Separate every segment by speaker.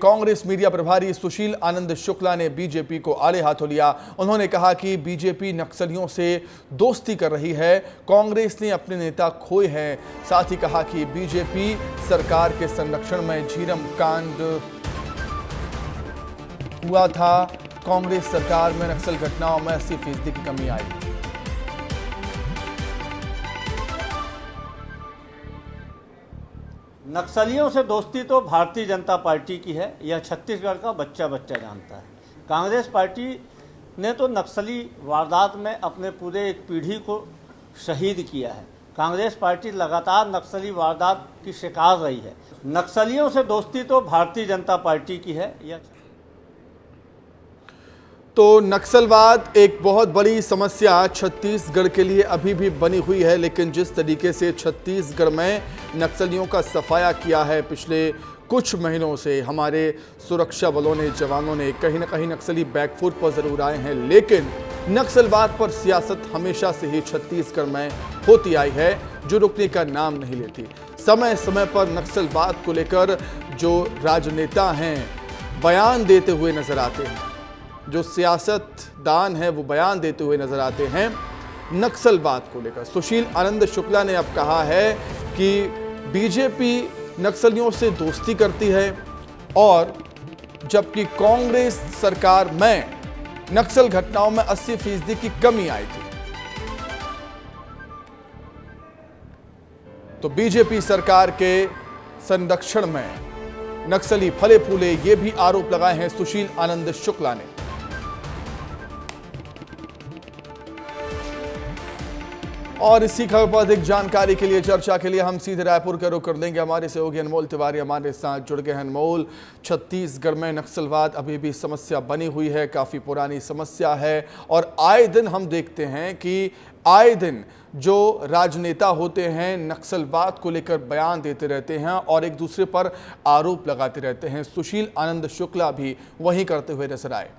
Speaker 1: Congress media प्रभारी सुशील आनंद शुक्ला ने BJP को आड़े हाथों लिया। उन्होंने कहा कि बीजेपी नक्सलियों से दोस्ती कर रही है, कांग्रेस ने अपने नेता खोए हैं। साथ ही कहा कि बीजेपी सरकार के संरक्षण में झीरम कांड हुआ था, कांग्रेस सरकार में नक्सल घटनाओं में 80% की कमी आई।
Speaker 2: नक्सलियों से दोस्ती तो भारतीय जनता पार्टी की है, यह छत्तीसगढ़ का बच्चा जानता है। कांग्रेस पार्टी ने तो नक्सली वारदात में अपने पूरे एक पीढ़ी को शहीद किया है। कांग्रेस पार्टी लगातार नक्सली वारदात की शिकार रही है। नक्सलियों से दोस्ती तो भारतीय जनता पार्टी की है। यह
Speaker 1: तो नक्सलवाद एक बहुत बड़ी समस्या छत्तीसगढ़ के लिए अभी भी बनी हुई है, लेकिन जिस तरीके से छत्तीसगढ़ में नक्सलियों का सफाया किया है पिछले कुछ महीनों से हमारे सुरक्षा बलों ने, जवानों ने, कहीं ना कहीं नक्सली बैकफुट पर जरूर आए हैं, लेकिन नक्सलवाद पर सियासत हमेशा से ही छत्तीसगढ़ में होती आई है, जो रुकने का नाम नहीं लेती। समय समय पर नक्सलवाद को लेकर जो राजनेता हैं बयान देते हुए नजर आते हैं, जो सियासतदान है वो बयान देते हुए नजर आते हैं नक्सलवाद को लेकर। सुशील आनंद शुक्ला ने अब कहा है कि बीजेपी नक्सलियों से दोस्ती करती है और जबकि कांग्रेस सरकार में नक्सल घटनाओं में 80% की कमी आई थी, तो बीजेपी सरकार के संरक्षण में नक्सली फले फूले, ये भी आरोप लगाए हैं सुशील आनंद शुक्ला ने। और इसी खबर पर अधिक जानकारी के लिए, चर्चा के लिए हम सीधे रायपुर का रुख कर लेंगे। हमारे सहयोगी अनमोल तिवारी हमारे साथ जुड़ गए हैं। अनमोल, छत्तीसगढ़ में नक्सलवाद अभी भी समस्या बनी हुई है, काफ़ी पुरानी समस्या है और आए दिन हम देखते हैं कि आए दिन जो राजनेता होते हैं नक्सलवाद को लेकर बयान देते रहते हैं और एक दूसरे पर आरोप लगाते रहते हैं। सुशील आनंद शुक्ला भी वही करते हुए नजर आए।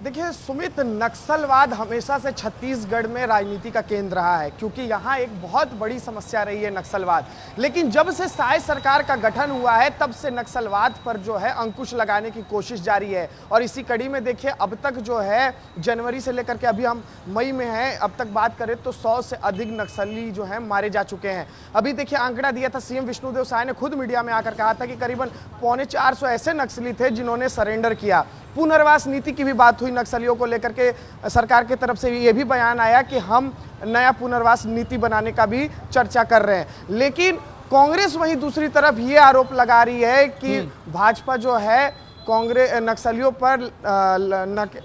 Speaker 3: देखिए सुमित, नक्सलवाद हमेशा से छत्तीसगढ़ में राजनीति का केंद्र रहा है, क्योंकि यहाँ एक बहुत बड़ी समस्या रही है नक्सलवाद। लेकिन जब से साय सरकार का गठन हुआ है तब से नक्सलवाद पर जो है अंकुश लगाने की कोशिश जारी है। और इसी कड़ी में देखिए अब तक जो है जनवरी से लेकर के अभी हम मई में हैं, अब तक बात करें तो 100 से अधिक नक्सली जो है मारे जा चुके हैं। अभी देखिए आंकड़ा दिया था सीएम विष्णुदेव साय ने, खुद मीडिया में आकर कहा था कि करीबन 450 ऐसे नक्सली थे जिन्होंने सरेंडर किया। पुनर्वास नीति की भी बात हुई नक्सलियों को लेकर के, सरकार की तरफ से ये भी बयान आया कि हम नया पुनर्वास नीति बनाने का भी चर्चा कर रहे हैं। लेकिन कांग्रेस वहीं दूसरी तरफ ये आरोप लगा रही है कि भाजपा जो है कांग्रेस नक्सलियों पर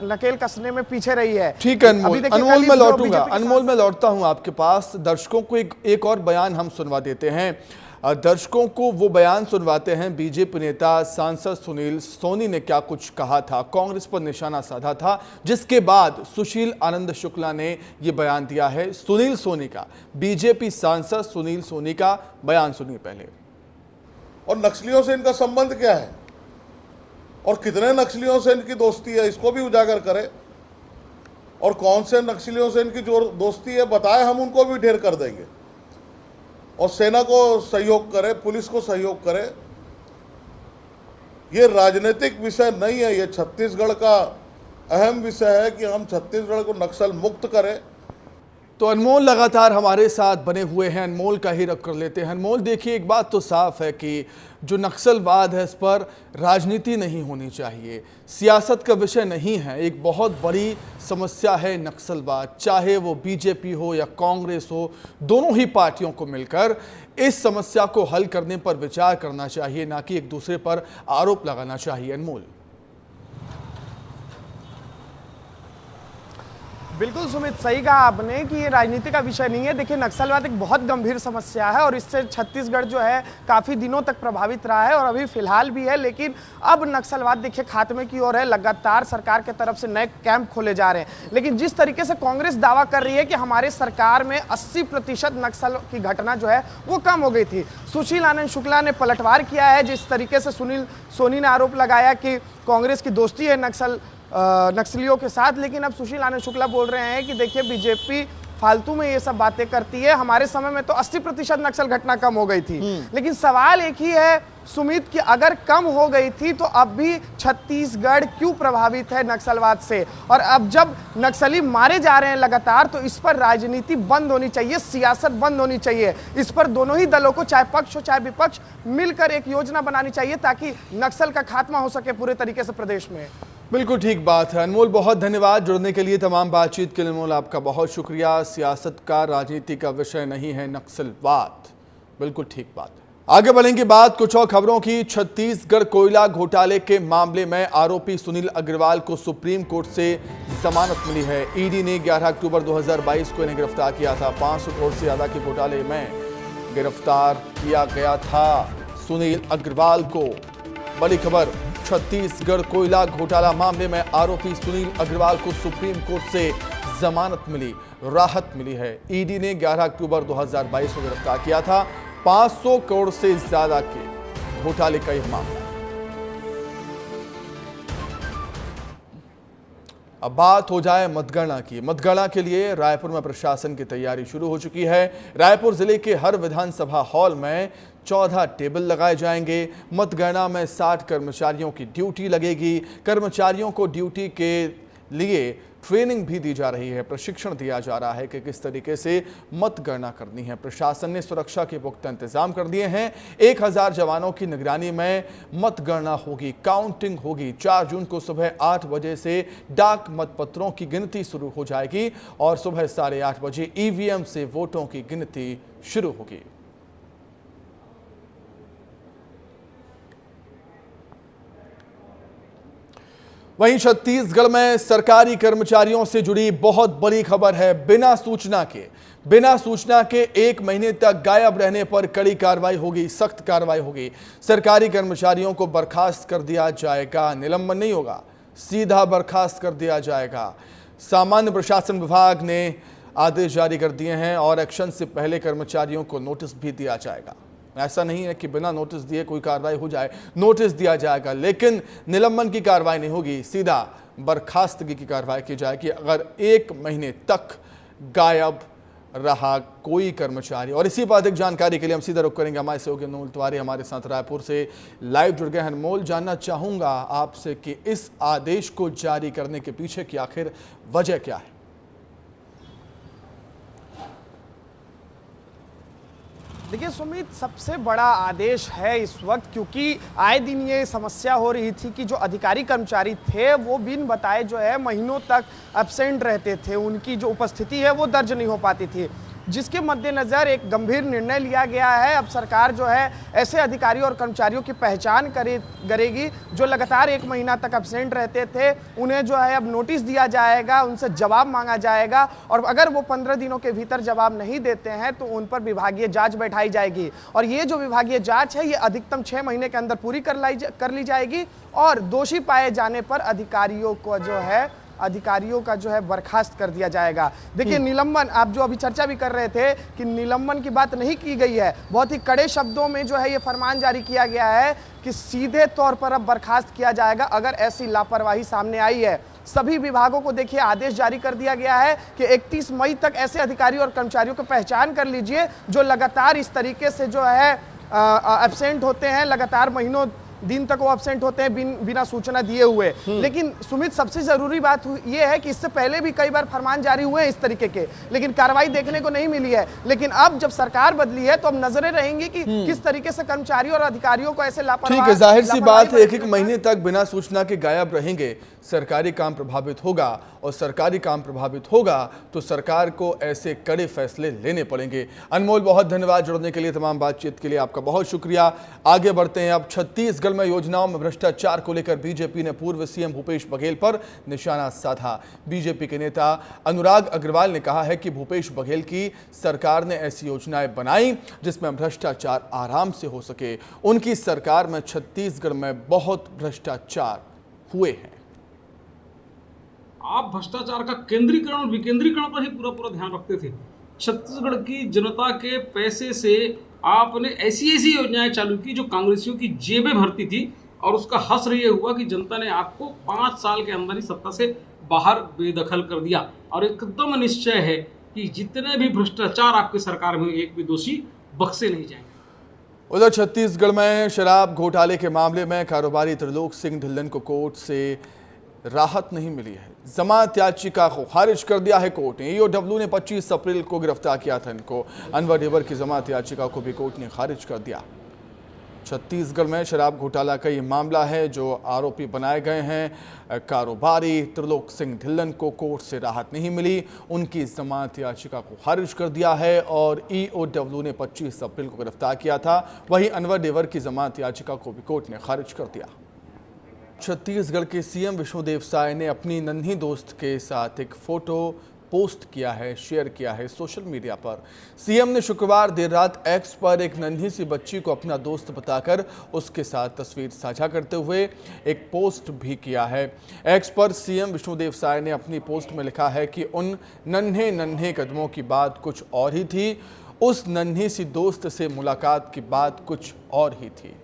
Speaker 3: नकेल कसने में पीछे रही है।
Speaker 1: ठीक है अनमोल मैं लौटूंगा, अनमोल मैं लौटता हूं आपके पास। दर्शकों को एक और बयान हम सुनवा देते हैं। दर्शकों को वो बयान सुनवाते हैं। बीजेपी नेता सांसद सुनील सोनी ने क्या कुछ कहा था, कांग्रेस पर निशाना साधा था, जिसके बाद सुशील आनंद शुक्ला ने ये बयान दिया है। सुनील सोनी का, बीजेपी सांसद सुनील सोनी का बयान सुनिए पहले।
Speaker 4: और नक्सलियों से इनका संबंध क्या है और कितने नक्सलियों से इनकी दोस्ती है, इसको भी उजागर करे। और कौन से नक्सलियों से इनकी जो दोस्ती है बताए, हम उनको भी ढेर कर देंगे। और सेना को सहयोग करे, पुलिस को सहयोग करे। ये राजनीतिक विषय नहीं है, ये छत्तीसगढ़ का अहम विषय है कि हम छत्तीसगढ़ को नक्सल मुक्त करें।
Speaker 1: तो अनमोल लगातार हमारे साथ बने हुए हैं, अनमोल का ही रख कर लेते हैं। अनमोल देखिए, एक बात तो साफ है कि जो नक्सलवाद है इस पर राजनीति नहीं होनी चाहिए, सियासत का विषय नहीं है। एक बहुत बड़ी समस्या है नक्सलवाद, चाहे वो बीजेपी हो या कांग्रेस हो, दोनों ही पार्टियों को मिलकर इस समस्या को हल करने पर विचार करना चाहिए, ना कि एक दूसरे पर आरोप लगाना चाहिए। अनमोल।
Speaker 3: बिल्कुल सुमित, सही कहा आपने कि ये राजनीति का विषय नहीं है। देखिए नक्सलवाद एक बहुत गंभीर समस्या है और इससे छत्तीसगढ़ जो है काफ़ी दिनों तक प्रभावित रहा है और अभी फिलहाल भी है। लेकिन अब नक्सलवाद देखिए खात्मे की ओर है, लगातार सरकार के तरफ से नए कैंप खोले जा रहे हैं। लेकिन जिस तरीके से कांग्रेस दावा कर रही है कि हमारे सरकार में 80% नक्सल की घटना जो है वो कम हो गई थी, सुशील आनंद शुक्ला ने पलटवार किया है। जिस तरीके से सुनील सोनी ने आरोप लगाया कि कांग्रेस की दोस्ती है नक्सलियों के साथ, लेकिन अब सुशील आनंद शुक्ला बोल रहे हैं कि देखिए बीजेपी फालतू में ये सब बातें करती है। हमारे समय में तो 80% नक्सल घटना कम हो गई थी, लेकिन सवाल एक ही है सुमित कि अगर कम हो गई थी तो अब भी छत्तीसगढ़ क्यों प्रभावित है नक्सलवाद से? और अब जब नक्सली मारे जा रहे हैं लगातार तो इस पर राजनीति बंद होनी चाहिए, सियासत बंद होनी चाहिए। इस पर दोनों ही दलों को, चाहे पक्ष हो चाहे विपक्ष, मिलकर एक योजना बनानी चाहिए ताकि नक्सल का खात्मा हो सके पूरे तरीके से प्रदेश में।
Speaker 1: बिल्कुल ठीक बात है अनमोल, बहुत धन्यवाद जुड़ने के लिए, तमाम बातचीत के लिए अनमोल आपका बहुत शुक्रिया। सियासत का, राजनीति का विषय नहीं है नक्सलवाद, बिल्कुल ठीक बात है। आगे बढ़ेंगे बात कुछ और खबरों की। छत्तीसगढ़ कोयला घोटाले के मामले में आरोपी सुनील अग्रवाल को सुप्रीम कोर्ट से जमानत मिली है। ईडी ने 11 अक्टूबर 2022 को इन्हें गिरफ्तार किया था। 500 करोड़ से ज्यादा के घोटाले में गिरफ्तार किया गया था सुनील अग्रवाल को। बड़ी खबर, छत्तीसगढ़ कोयला घोटाला मामले में आरोपी सुनील अग्रवाल को सुप्रीम कोर्ट से जमानत मिली, राहत मिली है। ईडी ने 11 अक्टूबर 2022 को गिरफ्तार किया था। 500 करोड़ से ज्यादा के घोटाले का यह मामला। अब बात हो जाए मतगणना की। मतगणना के लिए रायपुर में प्रशासन की तैयारी शुरू हो चुकी है। रायपुर जिले के हर विधानसभा हॉल में 14 टेबल लगाए जाएंगे। मतगणना में 60 कर्मचारियों की ड्यूटी लगेगी। कर्मचारियों को ड्यूटी के लिए ट्रेनिंग भी दी जा रही है, प्रशिक्षण दिया जा रहा है कि किस तरीके से मतगणना करनी है। प्रशासन ने सुरक्षा के पुख्ता इंतजाम कर दिए हैं। 1000 जवानों की निगरानी में मतगणना होगी, काउंटिंग होगी। 4 जून को सुबह 8 बजे से डाक मतपत्रों की गिनती शुरू हो जाएगी और सुबह 8:30 बजे ईवीएम से वोटों की गिनती शुरू होगी। वहीं छत्तीसगढ़ में सरकारी कर्मचारियों से जुड़ी बहुत बड़ी खबर है। बिना सूचना के 1 महीने तक गायब रहने पर कड़ी कार्रवाई होगी, सख्त कार्रवाई होगी। सरकारी कर्मचारियों को बर्खास्त कर दिया जाएगा, निलंबन नहीं होगा, सीधा बर्खास्त कर दिया जाएगा। सामान्य प्रशासन विभाग ने आदेश जारी कर दिए हैं और एक्शन से पहले कर्मचारियों को नोटिस भी दिया जाएगा। ऐसा नहीं है कि बिना नोटिस दिए कोई कार्रवाई हो जाए, नोटिस दिया जाएगा, लेकिन निलंबन की कार्रवाई नहीं होगी, सीधा बर्खास्तगी की कार्रवाई की जाएगी अगर 1 महीने तक गायब रहा कोई कर्मचारी। और इसी पर अधिक जानकारी के लिए हम सीधा रुख करेंगे हमारे सहयोगी अनमोल तिवारी हमारे साथ रायपुर से लाइव जुड़ गए हैं। अनमोल, जानना चाहूंगा आपसे कि इस आदेश को जारी करने के पीछे की आखिर वजह क्या है?
Speaker 3: देखिए सुमित, सबसे बड़ा आदेश है इस वक्त, क्योंकि आए दिन ये समस्या हो रही थी कि जो अधिकारी कर्मचारी थे वो बिन बताए जो है महीनों तक एब्सेंट रहते थे, उनकी जो उपस्थिति है वो दर्ज नहीं हो पाती थी, जिसके मद्देनज़र एक गंभीर निर्णय लिया गया है। अब सरकार जो है ऐसे अधिकारियों और कर्मचारियों की पहचान करेगी जो लगातार 1 महीना तक एब्सेंट रहते थे। उन्हें जो है अब नोटिस दिया जाएगा, उनसे जवाब मांगा जाएगा और अगर वो 15 दिनों के भीतर जवाब नहीं देते हैं तो उन पर विभागीय जांच बैठाई जाएगी। और ये जो विभागीय जांच है ये अधिकतम 6 महीने के अंदर पूरी कर ली जाएगी और दोषी पाए जाने पर अधिकारियों का जो है बर्खास्त कर दिया जाएगा। देखिए निलंबन, आप जो अभी चर्चा भी कर रहे थे कि निलंबन की बात नहीं की गई है, बहुत ही कड़े शब्दों में जो है ये फरमान जारी किया गया है कि सीधे तौर पर अब बर्खास्त किया जाएगा अगर ऐसी लापरवाही सामने आई है। सभी विभागों को देखिए आदेश जारी कर दिया गया है कि 31 मई तक ऐसे अधिकारियों और कर्मचारियों को पहचान कर लीजिए जो लगातार इस तरीके से जो है एब्सेंट होते हैं, लगातार महीनों दिन तक वो एब्सेंट होते हैं बिना सूचना दिए हुए। लेकिन सुमित, सबसे जरूरी बात ये है कि इससे पहले भी कई बार फरमान जारी हुए हैं इस तरीके के, लेकिन कार्रवाई देखने को नहीं मिली है। लेकिन अब जब सरकार बदली है तो अब नजरें रहेंगी कि किस तरीके से कर्मचारियों और अधिकारियों को ऐसे लापरवाही।
Speaker 1: ठीक है, जाहिर सी बात है 1 महीने तक बिना सूचना के गायब रहेंगे, सरकारी काम प्रभावित होगा और सरकारी काम प्रभावित होगा तो सरकार को ऐसे कड़े फैसले लेने पड़ेंगे। अनमोल, बहुत धन्यवाद जुड़ने के लिए, तमाम बातचीत के लिए आपका बहुत शुक्रिया। आगे बढ़ते हैं। अब छत्तीसगढ़ में योजनाओं में भ्रष्टाचार को लेकर बीजेपी ने पूर्व सीएम भूपेश बघेल पर निशाना साधा। बीजेपी के नेता अनुराग अग्रवाल ने कहा है कि भूपेश बघेल की सरकार ने ऐसी योजनाएं बनाई जिसमें भ्रष्टाचार आराम से हो सके। उनकी सरकार में छत्तीसगढ़ में बहुत भ्रष्टाचार हुए हैं।
Speaker 5: आप भ्रष्टाचार का केंद्रीकरण और विकेंद्रीकरण पर ही पूरा ध्यान रखते थे। छत्तीसगढ़ की जनता के पैसे से आपने ऐसी योजनाएं चालू की जो कांग्रेसियों की जेबें भरती थी और उसका हश्र ये हुआ कि जनता ने आपको 5 साल के अंदर ही सत्ता से बाहर बेदखल कर दिया। और एकदम निश्चय है कि जितने भी भ्रष्टाचार आपकी सरकार में एक भी दोषी बख्शे नहीं जाएंगे।
Speaker 1: उधर छत्तीसगढ़ में शराब घोटाले के मामले में कारोबारी त्रिलोक सिंह ढिल्लन को कोर्ट से राहत नहीं मिली है। जमानत याचिका को खारिज कर दिया है कोर्ट ने। ईओडब्ल्यू ने 25 अप्रैल को गिरफ्तार किया था इनको। अनवर डेवर की जमानत याचिका को भी कोर्ट ने खारिज कर दिया। छत्तीसगढ़ में शराब घोटाला का ये मामला है। जो आरोपी बनाए गए हैं कारोबारी त्रिलोक सिंह ढिल्लन को कोर्ट से राहत नहीं मिली। उनकी जमानत याचिका को खारिज कर दिया है और ईओडब्ल्यू ने 25 अप्रैल को गिरफ्तार किया था। वहीं अनवर डेवर की जमानत याचिका को भी कोर्ट ने खारिज कर दिया। छत्तीसगढ़ के सीएम विष्णुदेव साय ने अपनी नन्ही दोस्त के साथ एक फोटो पोस्ट किया है, शेयर किया है सोशल मीडिया पर। सीएम ने शुक्रवार देर रात एक्स पर एक नन्ही सी बच्ची को अपना दोस्त बताकर उसके साथ तस्वीर साझा करते हुए एक पोस्ट भी किया है। एक्स पर सीएम विष्णुदेव साय ने अपनी पोस्ट में लिखा है कि उन नन्हे नन्हे कदमों की बात कुछ और ही थी, उस नन्ही सी दोस्त से मुलाकात की बात कुछ और ही थी।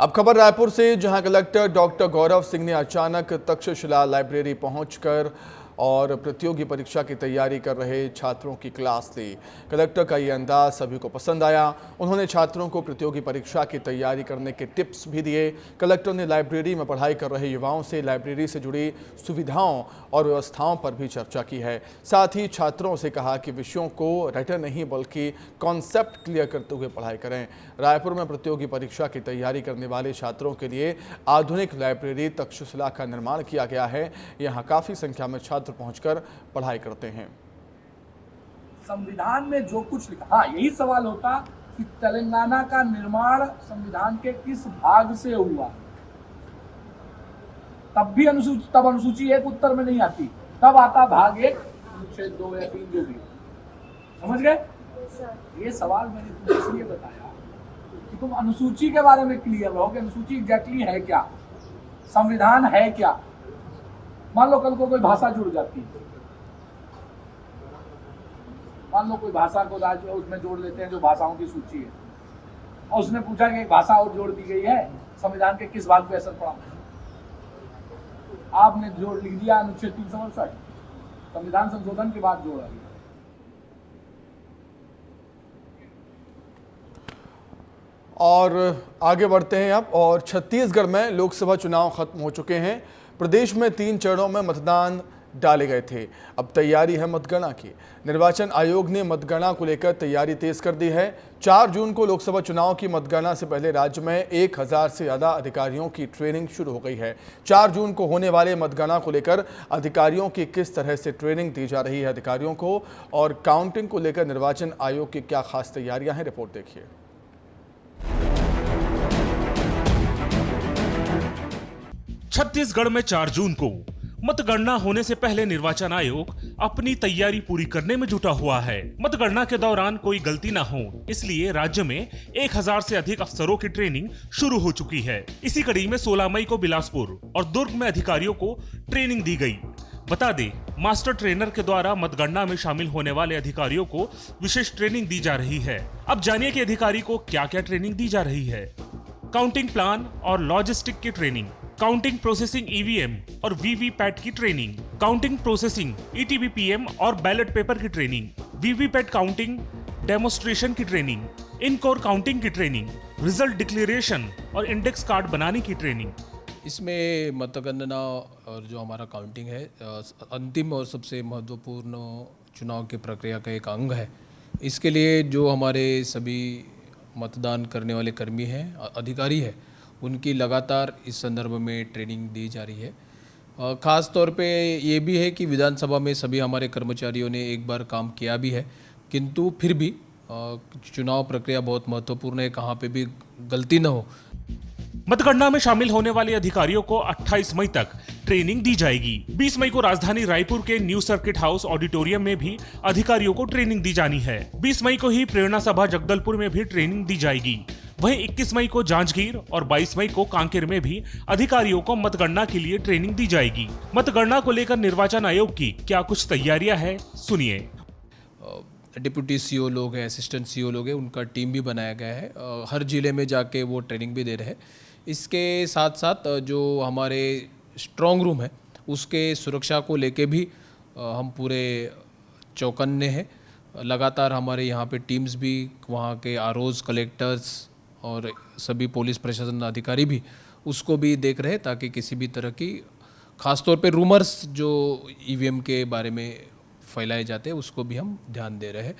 Speaker 1: अब खबर रायपुर से, जहां कलेक्टर डॉक्टर गौरव सिंह ने अचानक तक्षशिला लाइब्रेरी पहुंचकर और प्रतियोगी परीक्षा की तैयारी कर रहे छात्रों की क्लास ली। कलेक्टर का ये अंदाज सभी को पसंद आया। उन्होंने छात्रों को प्रतियोगी परीक्षा की तैयारी करने के टिप्स भी दिए। कलेक्टर ने लाइब्रेरी में पढ़ाई कर रहे युवाओं से लाइब्रेरी से जुड़ी सुविधाओं और व्यवस्थाओं पर भी चर्चा की है। साथ ही छात्रों से कहा कि विषयों को रटे नहीं बल्कि कॉन्सेप्ट क्लियर करते हुए पढ़ाई करें। रायपुर में प्रतियोगी परीक्षा की तैयारी करने वाले छात्रों के लिए आधुनिक लाइब्रेरी तक्षशिला का निर्माण किया गया है। यहाँ काफ़ी संख्या में छात्र पहुंचकर पढ़ाई करते हैं।
Speaker 6: संविधान में जो कुछ लिखा, हाँ यही सवाल होता कि तेलंगाना का निर्माण संविधान के किस भाग से हुआ, तब भी अनुसूची 1 उत्तर में नहीं आती, तब आता भाग 1 अनुच्छेद 2 या 3 जो भी। समझ गए? ये सवाल मैंने तुमको इसलिए बताया कि तुम अनुसूची के बारे में क्लियर रहो कि अनुसूची एग्जैक्टली है क्या, संविधान है क्या। मान लो कल को कोई भाषा जुड़ जाती है, मान लो कोई भाषा को राज्य उसमें जोड़ देते हैं जो भाषाओं की सूची है, और उसने पूछा कि एक भाषा और जोड़ दी गई है, संविधान के किस भाग पे असर पड़ा। आपने जोड़ लिख दिया अनुच्छेद 368, संविधान संशोधन के बाद जोड़ा गया।
Speaker 1: और आगे बढ़ते हैं अब। और छत्तीसगढ़ में लोकसभा चुनाव खत्म हो चुके हैं। प्रदेश में 3 चरणों में मतदान डाले गए थे। अब तैयारी है मतगणना की। निर्वाचन आयोग ने मतगणना को लेकर तैयारी तेज कर दी है। 4 जून को लोकसभा चुनाव की मतगणना से पहले राज्य में 1000 से ज़्यादा अधिकारियों की ट्रेनिंग शुरू हो गई है। 4 जून को होने वाले मतगणना को लेकर अधिकारियों की किस तरह से ट्रेनिंग दी जा रही है अधिकारियों को, और काउंटिंग को लेकर निर्वाचन आयोग की क्या खास तैयारियां हैं, रिपोर्ट देखिए।
Speaker 7: छत्तीसगढ़ में 4 जून को मतगणना होने से पहले निर्वाचन आयोग अपनी तैयारी पूरी करने में जुटा हुआ है। मतगणना के दौरान कोई गलती न हो, इसलिए राज्य में 1000 से अधिक अफसरों की ट्रेनिंग शुरू हो चुकी है। इसी कड़ी में 16 मई को बिलासपुर और दुर्ग में अधिकारियों को ट्रेनिंग दी गई। बता दें, मास्टर ट्रेनर के द्वारा मतगणना में शामिल होने वाले अधिकारियों को विशेष ट्रेनिंग दी जा रही है। अब जानिए कि अधिकारी को क्या क्या ट्रेनिंग दी जा रही है। काउंटिंग प्लान और लॉजिस्टिक की ट्रेनिंग, काउंटिंग प्रोसेसिंग ईवीएम और वीवीपैट की ट्रेनिंग, काउंटिंग प्रोसेसिंग ईटीवीपीएम और बैलेट पेपर की ट्रेनिंग, वीवीपैट काउंटिंग डेमोन्स्ट्रेशन की ट्रेनिंग, इनकोर काउंटिंग की ट्रेनिंग, रिजल्ट डिक्लेरेशन और इंडेक्स कार्ड बनाने की ट्रेनिंग।
Speaker 8: इसमें मतगणना और जो हमारा काउंटिंग है अंतिम और सबसे महत्वपूर्ण चुनाव की प्रक्रिया का एक अंग है। इसके लिए जो हमारे सभी मतदान करने वाले कर्मी हैं, अधिकारी हैं, उनकी लगातार इस संदर्भ में ट्रेनिंग दी जा रही है। ख़ास तौर पे ये भी है कि विधानसभा में सभी हमारे कर्मचारियों ने एक बार काम किया भी है, किंतु फिर भी चुनाव प्रक्रिया बहुत महत्वपूर्ण है, कहाँ पे भी गलती न हो।
Speaker 7: मतगणना में शामिल होने वाले अधिकारियों को 28 मई तक ट्रेनिंग दी जाएगी। 20 मई को राजधानी रायपुर के न्यू सर्किट हाउस ऑडिटोरियम में भी अधिकारियों को ट्रेनिंग दी जानी है। 20 मई को ही प्रेरणा सभा जगदलपुर में भी ट्रेनिंग दी जाएगी। वहीं 21 मई को जांजगीर और 22 मई को कांकेर में भी अधिकारियों को मतगणना के लिए ट्रेनिंग दी जाएगी। मतगणना को लेकर निर्वाचन आयोग की क्या कुछ तैयारियां हैं, सुनिए।
Speaker 8: डिप्यूटी सीओ लोग हैं, असिस्टेंट सीओ लोग हैं, उनका टीम भी बनाया गया है। हर जिले में जाके वो ट्रेनिंग भी दे रहे हैं। इसके साथ साथ जो हमारे स्ट्रॉन्ग रूम है उसके सुरक्षा को लेके भी हम पूरे चौकन्ने हैं। लगातार हमारे यहाँ पे टीम्स भी, वहाँ के आरओज, कलेक्टर्स और सभी पुलिस प्रशासन अधिकारी भी उसको भी देख रहे हैं, ताकि किसी भी तरह की, खासतौर पे रूमर्स जो ईवीएम के बारे में फैलाए जाते हैं उसको भी हम ध्यान दे रहे हैं।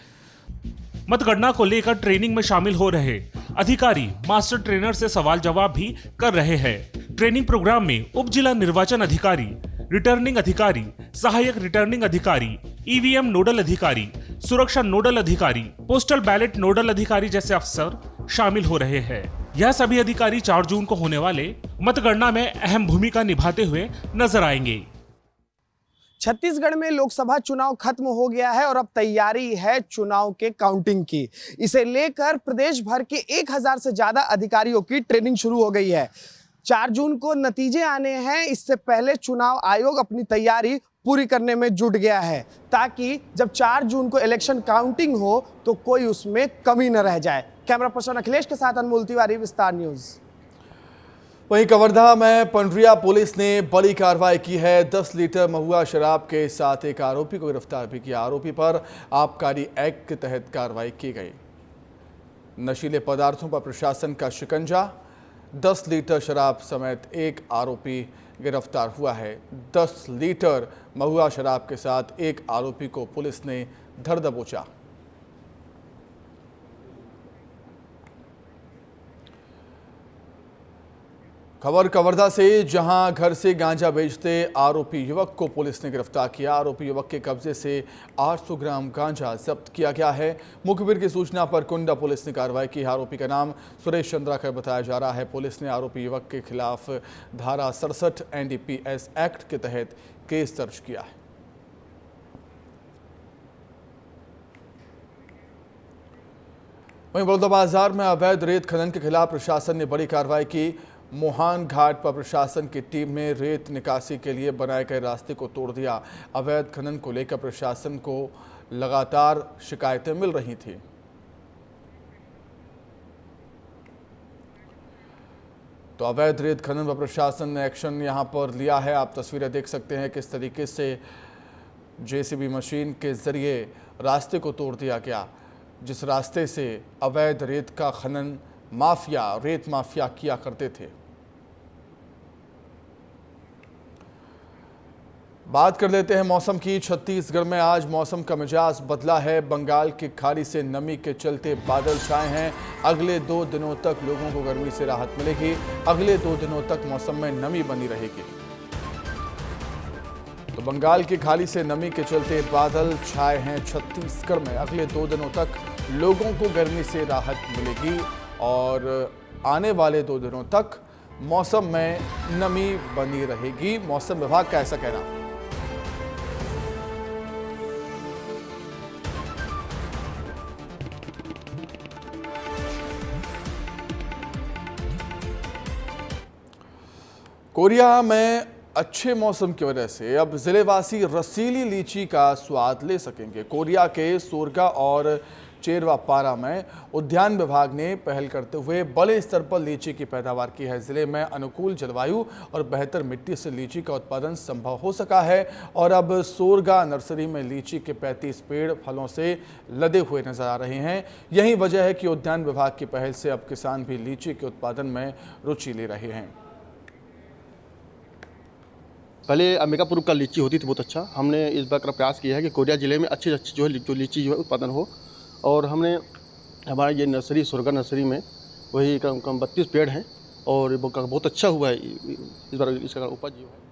Speaker 7: मतगणना को लेकर ट्रेनिंग में शामिल हो रहे अधिकारी मास्टर ट्रेनर से सवाल जवाब भी कर रहे हैं। ट्रेनिंग प्रोग्राम में उप जिला निर्वाचन अधिकारी, रिटर्निंग अधिकारी, सहायक रिटर्निंग अधिकारी, ईवीएम नोडल अधिकारी, सुरक्षा नोडल अधिकारी, पोस्टल बैलेट नोडल अधिकारी जैसे अफसर शामिल हो रहे हैं। यह सभी अधिकारी 4 जून को होने वाले मतगणना में अहम भूमिका निभाते हुए नजर आएंगे।
Speaker 3: छत्तीसगढ़ में लोकसभा चुनाव खत्म हो गया है और अब तैयारी है चुनाव के काउंटिंग की। इसे लेकर प्रदेश भर के 1000 से ज्यादा अधिकारियों की ट्रेनिंग शुरू हो गई है। 4 जून को नतीजे आने हैं। इससे पहले चुनाव आयोग अपनी तैयारी पूरी करने में जुट गया है, ताकि जब 4 जून को इलेक्शन काउंटिंग हो तो कोई उसमें कमी न रह जाए। कैमरा पर्सन अखिलेश के साथ अनमोल तिवारी, विस्तार न्यूज।
Speaker 1: वहीं कवर्धा में पंडरिया पुलिस ने बड़ी कार्रवाई की है। 10 लीटर महुआ शराब के साथ एक आरोपी को गिरफ्तार भी किया। आरोपी पर आबकारी एक्ट के तहत कार्रवाई की गई। नशीले पदार्थों पर प्रशासन का शिकंजा। 10 लीटर शराब समेत एक आरोपी गिरफ्तार हुआ है। 10 लीटर महुआ शराब के साथ एक आरोपी को पुलिस ने धर दबोचा। खबर कवर्धा से, जहां घर से गांजा बेचते आरोपी युवक को पुलिस ने गिरफ्तार किया। आरोपी युवक के कब्जे से 800 ग्राम गांजा जब्त किया गया है। मुखबिर की सूचना पर कुंडा पुलिस ने कार्रवाई की। आरोपी का नाम सुरेश चंद्राकर बताया जा रहा है। पुलिस ने आरोपी युवक के खिलाफ धारा 67 NDPS एक्ट के तहत केस दर्ज किया है। वहीं बलौदाबाजार में अवैध रेत खनन के खिलाफ प्रशासन ने बड़ी कार्रवाई की। मोहान घाट पर प्रशासन की टीम ने रेत निकासी के लिए बनाए गए रास्ते को तोड़ दिया। अवैध खनन को लेकर प्रशासन को लगातार शिकायतें मिल रही थी। तो अवैध रेत खनन पर प्रशासन ने एक्शन यहां पर लिया है। आप तस्वीरें देख सकते हैं किस तरीके से JCB मशीन के जरिए रास्ते को तोड़ दिया गया, जिस रास्ते से अवैध रेत का खनन माफिया, रेत माफिया किया करते थे। बात कर लेते हैं मौसम की। छत्तीसगढ़ में आज मौसम का मिजाज बदला है। बंगाल की खाड़ी से नमी के चलते बादल छाए हैं। अगले 2 दिनों तक लोगों को गर्मी से राहत मिलेगी। अगले 2 दिनों तक मौसम में नमी बनी रहेगी। तो बंगाल की खाड़ी से नमी के चलते बादल छाए हैं छत्तीसगढ़ में। अगले 2 दिनों तक लोगों को गर्मी से राहत मिलेगी और आने वाले 2 दिनों तक मौसम में नमी बनी रहेगी। मौसम विभाग का ऐसा कहना। कोरिया में अच्छे मौसम की वजह से अब जिलेवासी रसीली लीची का स्वाद ले सकेंगे। कोरिया के सोरगा और चेरवापारा में उद्यान विभाग ने पहल करते हुए बड़े स्तर पर लीची की पैदावार की है। जिले में अनुकूल जलवायु और बेहतर मिट्टी से लीची का उत्पादन संभव हो सका है और अब सोरगा नर्सरी में लीची के 35 पेड़ फलों से लदे हुए नजर आ रहे हैं। यही वजह है कि उद्यान विभाग की पहल से अब किसान भी लीची के उत्पादन में रुचि ले रहे हैं।
Speaker 9: पहले अंबिकापुर का लीची होती थी बहुत अच्छा। हमने इस बार का प्रयास किया है कि कोरिया ज़िले में अच्छी अच्छी जो है लीची जो है उत्पादन हो, और हमने हमारा ये नर्सरी सोरगा नर्सरी में वही कम 32 पेड़ हैं और बहुत अच्छा हुआ है इस बार इसका उपज जो है।